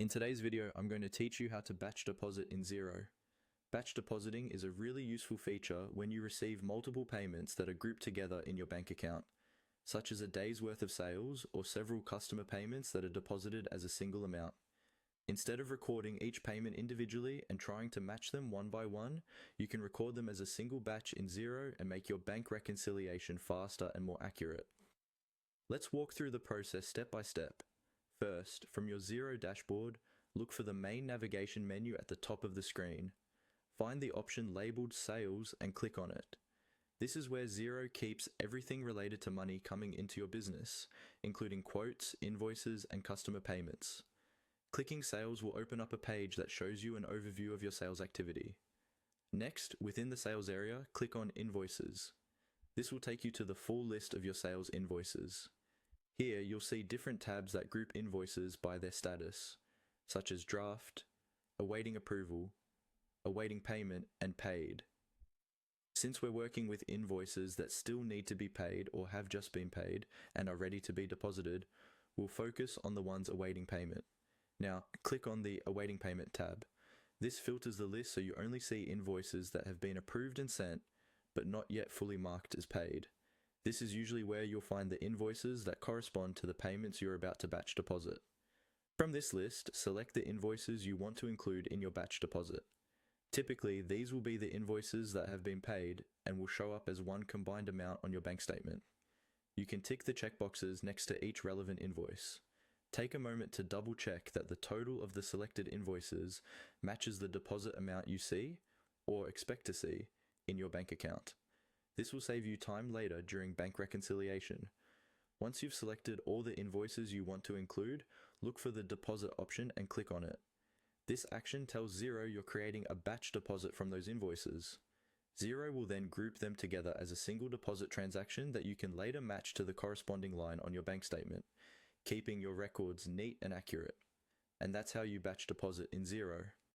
In today's video, I'm going to teach you how to batch deposit in Xero. Batch depositing is a really useful feature when you receive multiple payments that are grouped together in your bank account, such as a day's worth of sales or several customer payments that are deposited as a single amount. Instead of recording each payment individually and trying to match them one by one, you can record them as a single batch in Xero and make your bank reconciliation faster and more accurate. Let's walk through the process step by step. First, from your Xero dashboard, look for the main navigation menu at the top of the screen. Find the option labeled Sales and click on it. This is where Xero keeps everything related to money coming into your business, including quotes, invoices, and customer payments. Clicking Sales will open up a page that shows you an overview of your sales activity. Next, within the sales area, click on Invoices. This will take you to the full list of your sales invoices. Here, you'll see different tabs that group invoices by their status, such as draft, awaiting approval, awaiting payment, and paid. Since we're working with invoices that still need to be paid or have just been paid and are ready to be deposited, we'll focus on the ones awaiting payment. Now, click on the Awaiting Payment tab. This filters the list so you only see invoices that have been approved and sent, but not yet fully marked as paid. This is usually where you'll find the invoices that correspond to the payments you're about to batch deposit. From this list, select the invoices you want to include in your batch deposit. Typically, these will be the invoices that have been paid and will show up as one combined amount on your bank statement. You can tick the checkboxes next to each relevant invoice. Take a moment to double check that the total of the selected invoices matches the deposit amount you see, or expect to see, in your bank account. This will save you time later during bank reconciliation. Once you've selected all the invoices you want to include, look for the deposit option and click on it. This action tells Xero you're creating a batch deposit from those invoices. Xero will then group them together as a single deposit transaction that you can later match to the corresponding line on your bank statement, keeping your records neat and accurate. And that's how you batch deposit in Xero.